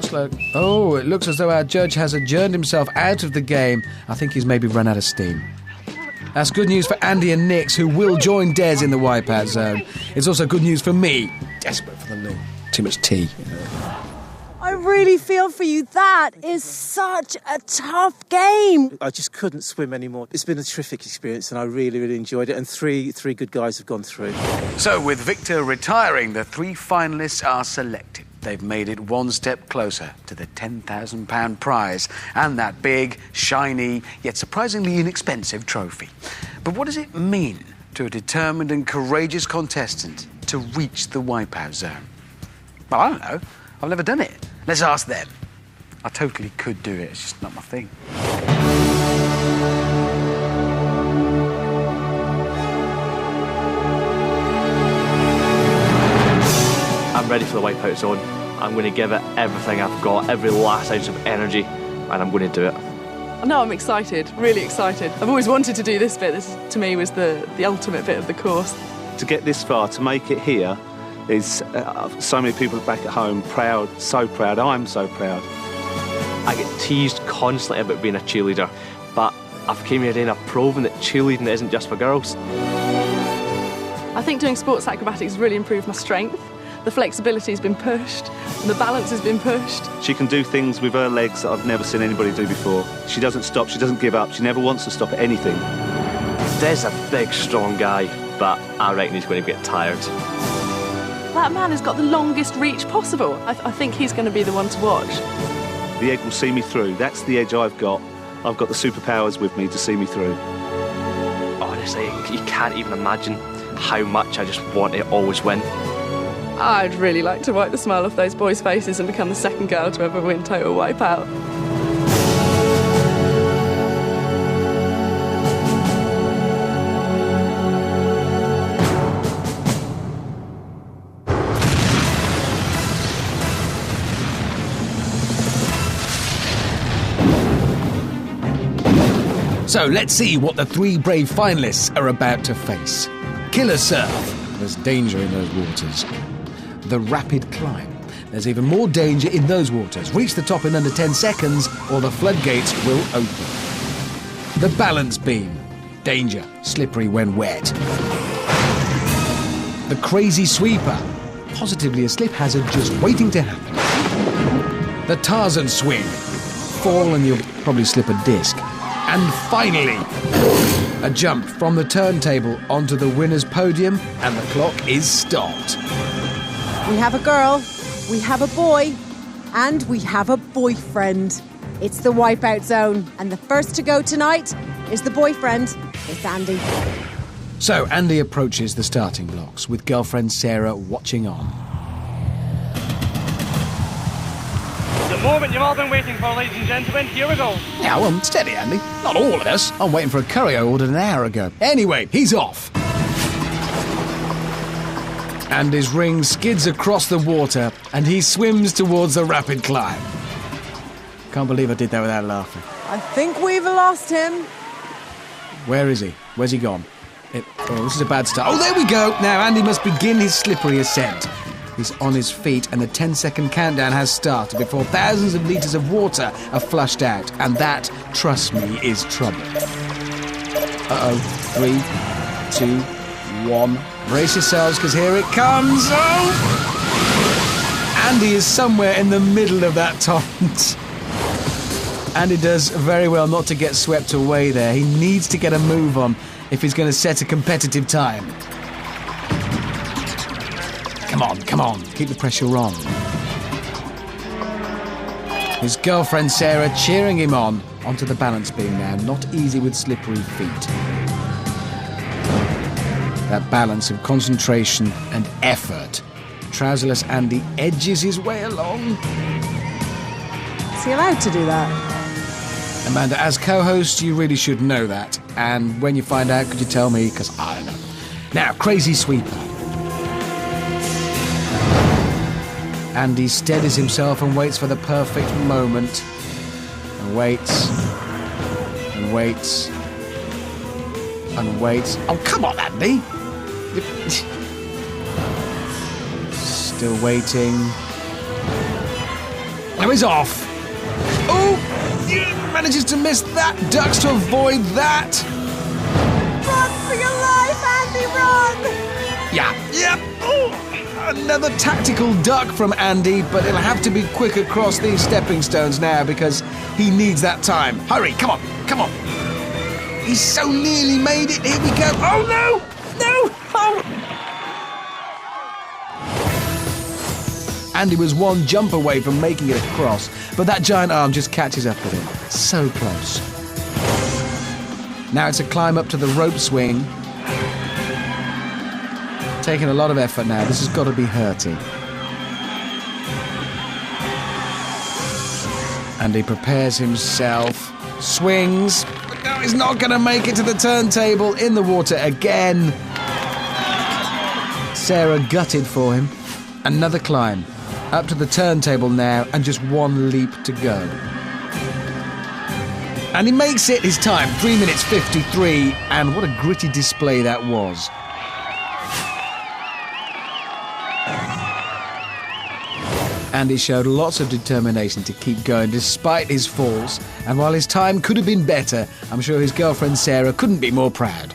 It looks as though our judge has adjourned himself out of the game. I think he's maybe run out of steam. That's good news for Andy and Nix, who will join Des in the Wipeout Zone. It's also good news for me. Desperate for the loo. Too much tea. I really feel for you. That is such a tough game. I just couldn't swim anymore. It's been a terrific experience and I really, really enjoyed it. And three good guys have gone through. So with Victor retiring, the 3 finalists are selected. They've made it one step closer to the £10,000 prize and that big, shiny, yet surprisingly inexpensive trophy. But what does it mean to a determined and courageous contestant to reach the Wipeout Zone? Well, I don't know. I've never done it. Let's ask them. I totally could do it. It's just not my thing. I'm ready for the Wipeout Zone. I'm going to give it everything I've got, every last ounce of energy, and I'm going to do it. No, I'm excited, really excited. I've always wanted to do this bit. This, to me, was the ultimate bit of the course. To get this far, to make it here, is so many people back at home proud, so proud. I'm so proud. I get teased constantly about being a cheerleader, but I've came here today and I've proven that cheerleading isn't just for girls. I think doing sports acrobatics has really improved my strength. The flexibility has been pushed, and the balance has been pushed. She can do things with her legs that I've never seen anybody do before. She doesn't stop, she doesn't give up, she never wants to stop at anything. Des a big, strong guy, but I reckon he's going to get tired. That man has got the longest reach possible. I think he's going to be the one to watch. The egg will see me through. That's the edge I've got. I've got the superpowers with me to see me through. Honestly, you can't even imagine how much I just want to always win. I'd really like to wipe the smile off those boys' faces and become the second girl to ever win Total Wipeout. So let's see what the 3 brave finalists are about to face. Killer surf. There's danger in those waters. The rapid climb. There's even more danger in those waters. Reach the top in under 10 seconds or the floodgates will open. The balance beam. Danger. Slippery when wet. The crazy sweeper. Positively a slip hazard just waiting to happen. The Tarzan swing. Fall and you'll probably slip a disc. And finally, a jump from the turntable onto the winner's podium, and the clock is stopped. We have a girl, we have a boy, and we have a boyfriend. It's the Wipeout Zone, and the first to go tonight is the boyfriend. It's Andy. So Andy approaches the starting blocks, with girlfriend Sarah watching on. The moment you've all been waiting for, ladies and gentlemen, here we go. Yeah, well, steady, Andy. Not all of us. I'm waiting for a curry I ordered an hour ago. Anyway, he's off. Andy's ring skids across the water and he swims towards the rapid climb. Can't believe I did that without laughing. I think we've lost him. Where is he? Where's he gone? This is a bad start. Oh, there we go! Now Andy must begin his slippery ascent. He's on his feet and the 10-second countdown has started before thousands of litres of water are flushed out. And that, trust me, is trouble. Uh-oh. 3, 2, 1. Brace yourselves, because here it comes. Oh! Andy is somewhere in the middle of that torrent. Andy does very well not to get swept away there. He needs to get a move on if he's going to set a competitive time. Come on. Keep the pressure on. His girlfriend Sarah cheering him on onto the balance beam now. Not easy with slippery feet. That balance of concentration and effort. Trouserless Andy edges his way along. Is he allowed to do that? Amanda, as co-host, you really should know that. And when you find out, could you tell me? Because I don't know. Now, crazy sweeper. Andy steadies himself and waits for the perfect moment. And waits. And waits. And waits. Oh, come on, Andy! Still waiting. Now he's off. Oh! He manages to miss that. Ducks to avoid that. Run for your life, Andy, run! Yeah. Oh, another tactical duck from Andy, but he'll have to be quick across these stepping stones now because he needs that time. Hurry, come on. He's so nearly made it. Here we go. Oh, no! Oh! Andy was one jump away from making it across, but that giant arm just catches up with him. So close. Now it's a climb up to the rope swing. Taking a lot of effort now. This has got to be hurting. Andy prepares himself, swings, but no, he's not going to make it to the turntable. In the water again. Sarah gutted for him. Another climb. Up to the turntable now, and just one leap to go. And he makes it his time, 3 minutes 53, and what a gritty display that was. Andy showed lots of determination to keep going despite his falls, and while his time could have been better, I'm sure his girlfriend Sarah couldn't be more proud.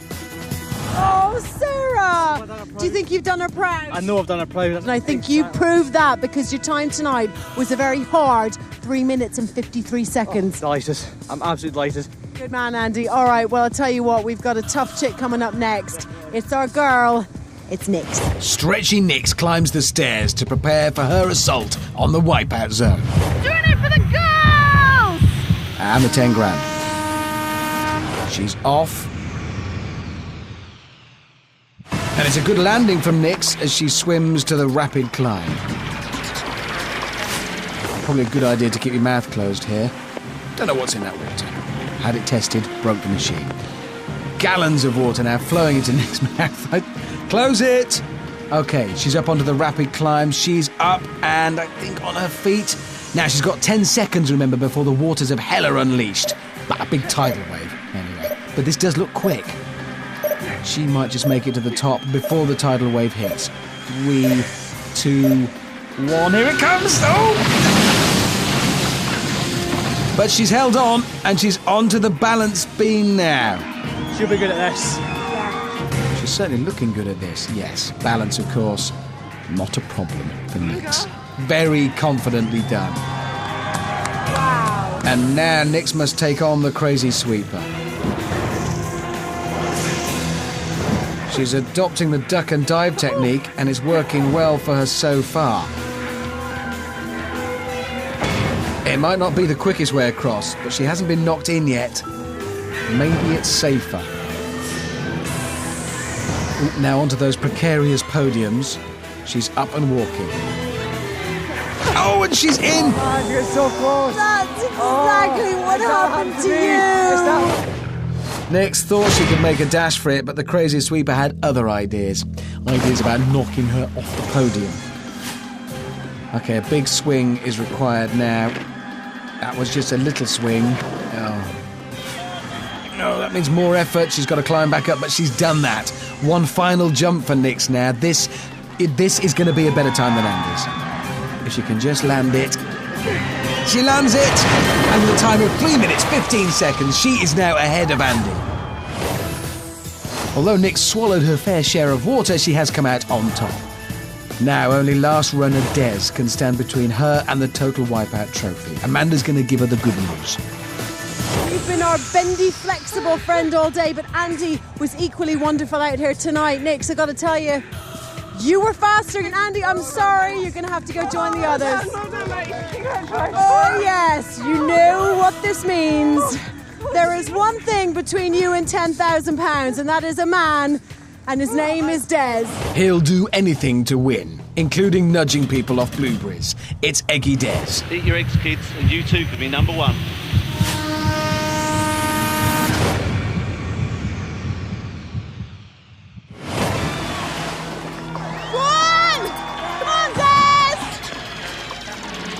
Oh, Sarah! Do you think you've done her proud? I know I've done her proud. And I think you proved that because your time tonight was a very hard 3 minutes and 53 seconds. Delighted. I'm absolutely delighted. Good man, Andy. All right, well, I'll tell you what, we've got a tough chick coming up next. It's our girl. It's Nix. Stretchy Nix climbs the stairs to prepare for her assault on the Wipeout Zone. Doing it for the girls! And the 10 grand. She's off. And it's a good landing from Nix as she swims to the rapid climb. Probably a good idea to keep your mouth closed here. Don't know what's in that water. Had it tested, broke the machine. Gallons of water now flowing into Nix's mouth. Close it! Okay, she's up onto the rapid climb. She's up and I think on her feet. Now she's got 10 seconds, remember, before the waters of hell are unleashed. But a big tidal wave, anyway. But this does look quick. She might just make it to the top before the tidal wave hits. 3, 2, 1. Here it comes! Oh! But she's held on, and she's onto the balance beam now. She'll be good at this. She's certainly looking good at this, yes. Balance, of course, not a problem for Nix. Very confidently done. Wow. And now Nix must take on the crazy sweeper. She's adopting the duck and dive technique, and it's working well for her so far. It might not be the quickest way across, but she hasn't been knocked in yet. Maybe it's safer. Now onto those precarious podiums. She's up and walking. Oh, and she's in! Oh, you're so close. That's exactly what happened to you. Nix thought she could make a dash for it, but the crazy sweeper had other ideas. Ideas about knocking her off the podium. Okay, a big swing is required now. That was just a little swing. Oh. No, that means more effort. She's got to climb back up, but she's done that. One final jump for Nix now. This is going to be a better time than Andy's. If she can just land it. She lands it! And with a time of 3 minutes, 15 seconds, she is now ahead of Andy. Although Nix swallowed her fair share of water, she has come out on top. Now only last runner Des can stand between her and the Total Wipeout trophy. Amanda's going to give her the good news. You've been our bendy, flexible friend all day, but Andy was equally wonderful out here tonight. Nix, I got to tell you, you were faster than Andy. I'm sorry, you're going to have to go join the others. Oh yes, you know what this means. There is one thing between you and £10,000, and that is a man, and his name is Des. He'll do anything to win, including nudging people off blueberries. It's Eggy Des. Eat your eggs, kids, and you too could be number one.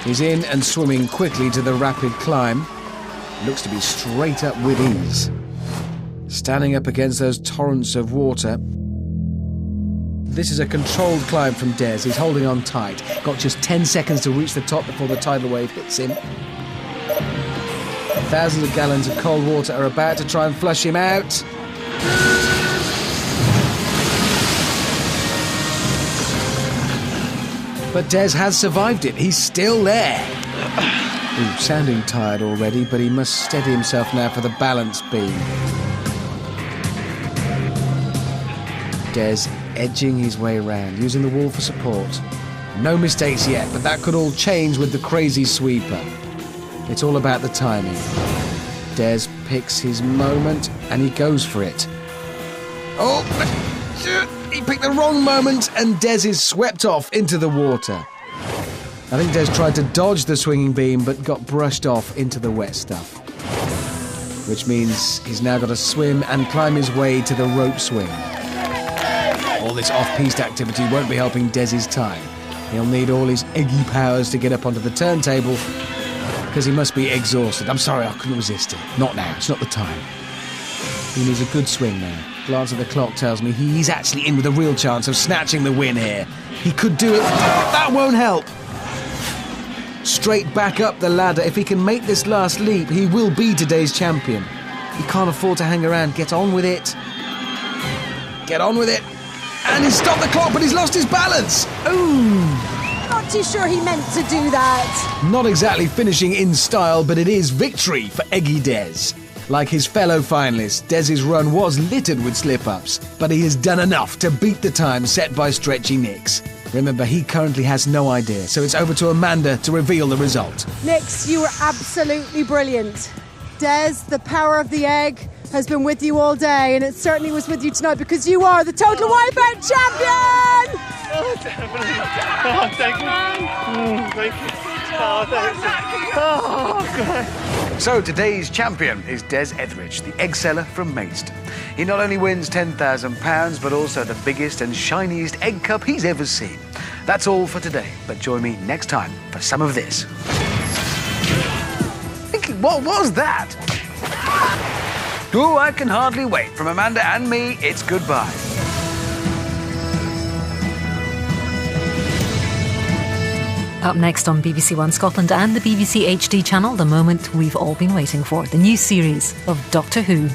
He's in and swimming quickly to the rapid climb. Looks to be straight up with ease. Standing up against those torrents of water. This is a controlled climb from Des. He's holding on tight. Got just 10 seconds to reach the top before the tidal wave hits him. Thousands of gallons of cold water are about to try and flush him out. But Des has survived it. He's still there. Ooh, sounding tired already, but he must steady himself now for the balance beam. Des edging his way around, using the wall for support. No mistakes yet, but that could all change with the crazy sweeper. It's all about the timing. Des picks his moment, and he goes for it. Oh! He picked the wrong moment, and Des is swept off into the water. I think Des tried to dodge the swinging beam, but got brushed off into the wet stuff. Which means he's now got to swim and climb his way to the rope swing. All this off-piste activity won't be helping Des's time. He'll need all his eggy powers to get up onto the turntable, because he must be exhausted. I'm sorry, I couldn't resist it. Not now, it's not the time. He needs a good swing now. Glance at the clock tells me he's actually in with a real chance of snatching the win here. He could do it. That won't help. Straight back up the ladder. If he can make this last leap, he will be today's champion. He can't afford to hang around. Get on with it. Get on with it. And he's stopped the clock, but he's lost his balance. Ooh. Not too sure he meant to do that. Not exactly finishing in style, but it is victory for Eggy Des. Like his fellow finalists, Des's run was littered with slip-ups, but he has done enough to beat the time set by Stretchy Nix. Remember, he currently has no idea, so it's over to Amanda to reveal the result. Nix, you were absolutely brilliant. Des, the power of the egg has been with you all day, and it certainly was with you tonight because you are the Total Wipeout champion! Oh, definitely. Oh, thank you. Thank you. Oh, thanks. Oh, God. So today's champion is Des Etheridge, the egg seller from Maidstone. He not only wins £10,000, but also the biggest and shiniest egg cup he's ever seen. That's all for today, but join me next time for some of this. What was that? Oh, I can hardly wait. From Amanda and me, it's goodbye. Up next on BBC One Scotland and the BBC HD channel, the moment we've all been waiting for, the new series of Doctor Who.